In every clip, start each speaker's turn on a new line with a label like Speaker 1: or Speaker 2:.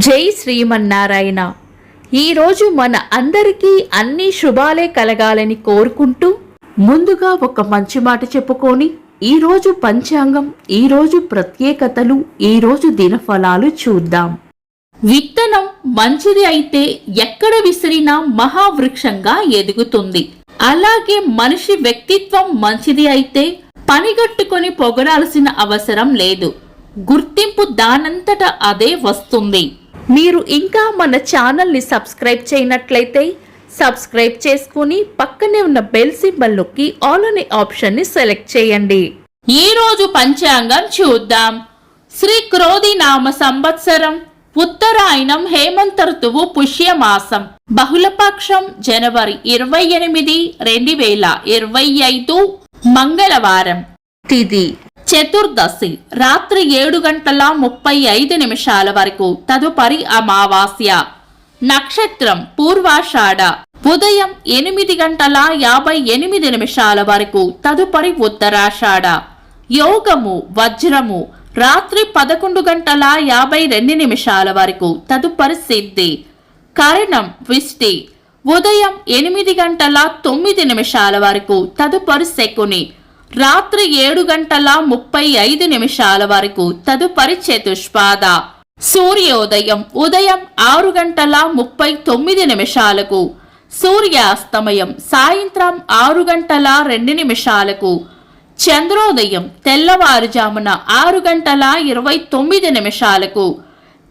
Speaker 1: జై శ్రీమన్నారాయణ. ఈరోజు మన అందరికీ అన్ని శుభాలే కలగాలని కోరుకుంటూ ముందుగా ఒక మంచి మాట చెప్పుకొని ఈరోజు పంచాంగం, ఈరోజు ప్రత్యేకతలు, ఈరోజు దినఫలాలు చూద్దాం. విత్తనం మంచిది అయితే ఎక్కడ విసిరినా మహావృక్షంగా ఎదుగుతుంది. అలాగే మనిషి వ్యక్తిత్వం మంచిది అయితే పనిగట్టుకొని పొగడాల్సిన అవసరం లేదు. గుర్తింపు దానంతట అదే వస్తుంది. మీరు ఇంకా మన ఛానల్ని సబ్స్క్రైబ్ చేయనట్లయితే సబ్స్క్రైబ్ చేసుకుని పక్కనే ఉన్న బెల్ సింబల్ నొక్కి ఆల్ అనే ఆప్షన్ ని సెలెక్ట్ చేయండి. ఈ రోజు పంచాంగం చూద్దాం. శ్రీ క్రోధి నామ సంవత్సరం, ఉత్తరాయణం, హేమంత ఋతువు, పుష్యమాసం, బహుళపక్షం, జనవరి 28, 2025, మంగళవారం. తిథి చతుర్దశి, రాత్రి 7:35 వరకు, తదుపరి అమావాస్య. నక్షత్రం పూర్వాషాఢ, ఉదయం 8:58 వరకు, తదుపరి ఉత్తరాషాఢ. యోగము వజ్రము, రాత్రి 11:52 వరకు, తదుపరి సిద్ధి. కరణం విష్టి, ఉదయం 8:09 వరకు, తదుపరి శకుని. రాత్రి 7:35 వరకు, తదుపరి చతుష్పాద. సూర్యోదయం ఉదయం 6:39, సూర్యాస్తమయం సాయంత్రం 6:02. చంద్రోదయం తెల్లవారుజామున 6:29,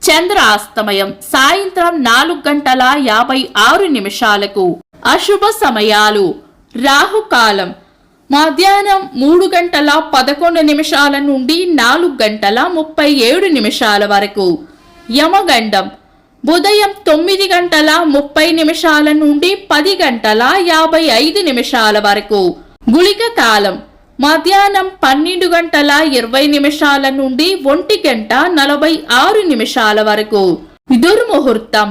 Speaker 1: చంద్రాస్తమయం సాయంత్రం 4:56. అశుభ సమయాలు: రాహుకాలం మధ్యాహ్నం 3:11 నుండి 4:37 వరకు. యమగండం ఉదయం 9:30 నుండి 10:55 వరకు. గుళిక కాలం మధ్యాహ్నం 12:20 నుండి 1:46 వరకు. దుర్ముహూర్తం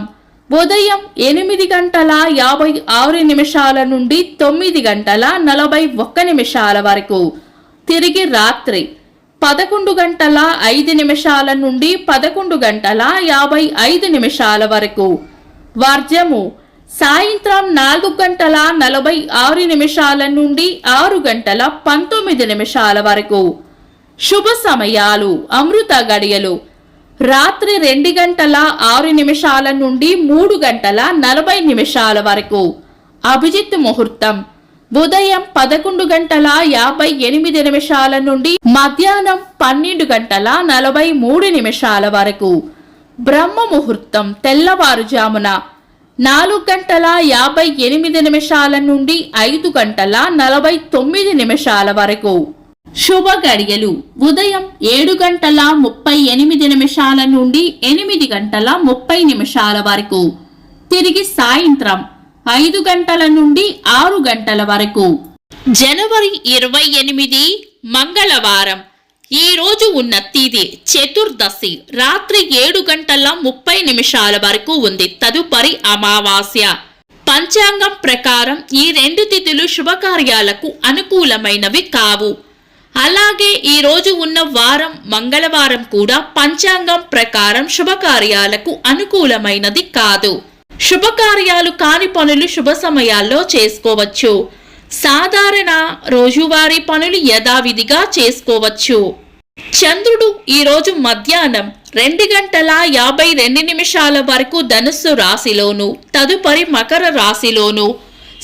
Speaker 1: ఉదయం 8:56 నుండి 9:41 వరకు. తిరిగి రాత్రి 11:05 నుండి 11:55 వరకు. వర్జము సాయంత్రం 4:46 నుండి 6:19 వరకు. శుభ సమయాలు: అమృత గడియలు రాత్రి 2:06 నుండి 3:40 వరకు. అభిజిత్ ముహూర్తం ఉదయం 11:58 నుండి మధ్యాహ్నం 12:43 వరకు. బ్రహ్మ ముహూర్తం తెల్లవారుజామున 4:58 నుండి 5:49 వరకు. శుభ గడియలు ఉదయం 7:38 నుండి 8:30 వరకు. తిరిగి సాయంత్రం 5 గంటల నుండి 6 గంటల వరకు. జనవరి 28, మంగళవారం. ఈ రోజు ఉన్న తిథి చతుర్దశి, రాత్రి 7:30 వరకు ఉంది, తదుపరి అమావాస్య. పంచాంగం ప్రకారం ఈ రెండు తిథులు శుభకార్యాలకు అనుకూలమైనవి కావు. అలాగే ఈ రోజు ఉన్న వారం మంగళవారం కూడా పంచాంగం ప్రకారం శుభకార్యాలకు అనుకూలమైనది కాదు. శుభకార్యాలు కాని పనులు శుభ సమయాల్లో చేసుకోవచ్చు. సాధారణ రోజువారీ పనులు యథావిధిగా చేసుకోవచ్చు. చంద్రుడు ఈ రోజు మధ్యాహ్నం 2:52 వరకు ధనుస్సు రాశిలోను, తదుపరి మకర రాశిలోను,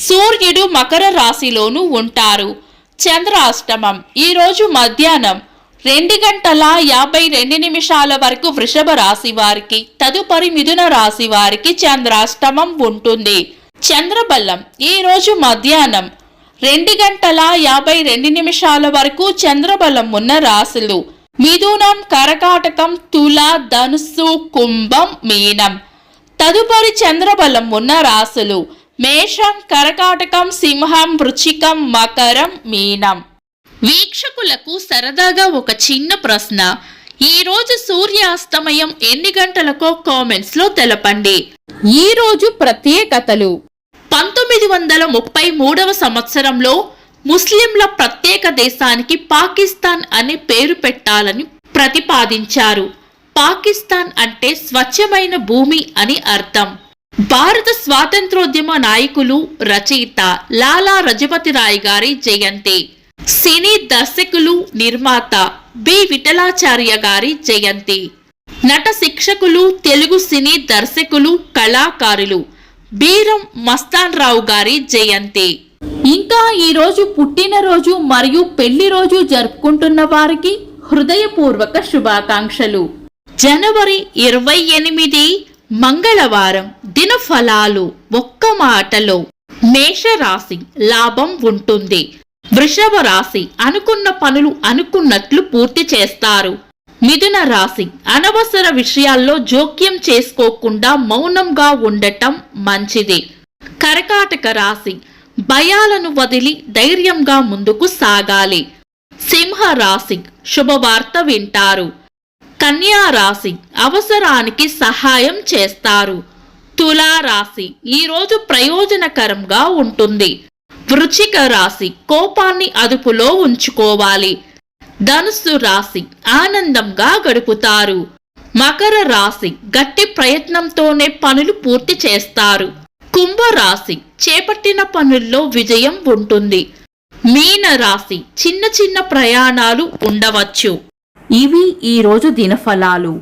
Speaker 1: సూర్యుడు మకర రాశిలోను ఉంటారు. చంద్రాష్టమం ఈ రోజు మధ్యాహ్నం 2:52 వరకు వృషభ రాశి వారికి, తదుపరి మిథున రాశి వారికి చంద్రాష్టమం ఉంటుంది. చంద్రబలం ఈ రోజు మధ్యాహ్నం 2:52 వరకు చంద్రబలం ఉన్న రాశులు మిథునం, కర్కాటకం, తుల, ధనుస్సు, కుంభం, మీనం. తదుపరి చంద్రబలం ఉన్న రాశులు మేషం, కర్కాటకం, సింహం, వృశ్చికం, మకరం, మీనం. వీక్షకులకు సరదాగా ఒక చిన్న ప్రశ్న: ఈ రోజు సూర్యాస్తమయం ఎన్ని గంటలకో కామెంట్స్ లో తెలపండి. ఈ రోజు ప్రత్యేకతలు: 1933 సంవత్సరంలో ముస్లింల ప్రత్యేక దేశానికి పాకిస్తాన్ అనే పేరు పెట్టాలని ప్రతిపాదించారు. పాకిస్తాన్ అంటే స్వచ్ఛమైన భూమి అని అర్థం. భారత స్వాతంత్రోద్యమ నాయకులు, రచయిత లాలా లజపతి రాయ్ గారి జయంతి. సినీ దర్శకులు, నిర్మాత బి విఠలాచార్య గారి జయంతి. నట శిక్షకులు, తెలుగు సినీ దర్శకులు, కళాకారులు బీరం మస్తాన్ రావు గారి జయంతి. ఇంకా ఈరోజు పుట్టినరోజు మరియు పెళ్లి రోజు జరుపుకుంటున్న వారికి హృదయపూర్వక శుభాకాంక్షలు. జనవరి 28 మంగళవారం. దినఫలాలు ఒక్క మాటలో. మేషరాశి లాభం ఉంటుంది. వృషభ రాశి అనుకున్న పనులు అనుకున్నట్లు పూర్తి చేస్తారు. మిథున రాశి అనవసర విషయాల్లో జోక్యం చేసుకోకుండా మౌనంగా ఉండటం మంచిది. కర్కాటక రాశి భయాలను వదిలి ధైర్యంగా ముందుకు సాగాలి. సింహ రాశి శుభవార్త వింటారు. కన్యా రాశి అవసరానికి సహాయం చేస్తారు. తులా రాశి ఈరోజు ప్రయోజనకరంగా ఉంటుంది. వృశ్చిక రాశి కోపాన్ని అదుపులో ఉంచుకోవాలి. ధనుస్సు రాశి ఆనందంగా గడుపుతారు. మకర రాశి గట్టి ప్రయత్నంతోనే పనులు పూర్తి చేస్తారు. కుంభరాశి చేపట్టిన పనుల్లో విజయం ఉంటుంది. మీన రాశి చిన్న చిన్న ప్రయాణాలు ఉండవచ్చు. ఇవి ఈరోజు దినఫలాలు.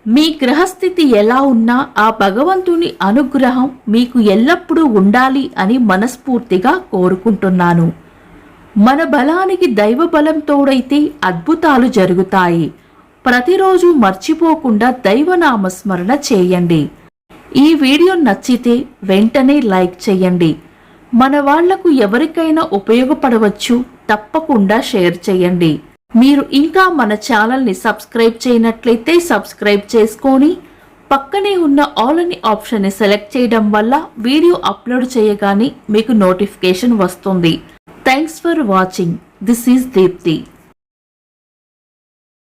Speaker 1: మీ గ్రహస్థితి ఎలా ఉన్నా ఆ భగవంతుని అనుగ్రహం మీకు ఎల్లప్పుడూ ఉండాలి అని మనస్ఫూర్తిగా కోరుకుంటున్నాను. మన బలానికి దైవ బలం తోడైతే అద్భుతాలు జరుగుతాయి. ప్రతిరోజు మర్చిపోకుండా దైవనామస్మరణ చేయండి. ఈ వీడియో నచ్చితే వెంటనే లైక్ చేయండి. మన వాళ్లకు ఎవరికైనా ఉపయోగపడవచ్చు. తప్పకుండా షేర్ చేయండి. మీరు ఇంకా మన ఛానల్ని సబ్స్క్రైబ్ చేయనట్లయితే సబ్స్క్రైబ్ చేసుకొని పక్కనే ఉన్న ఆల్ అని ఆప్షన్ని సెలెక్ట్ చేయడం వల్ల వీడియో అప్లోడ్ చేయగానే మీకు నోటిఫికేషన్ వస్తుంది. Thanks for watching. This is Deepti.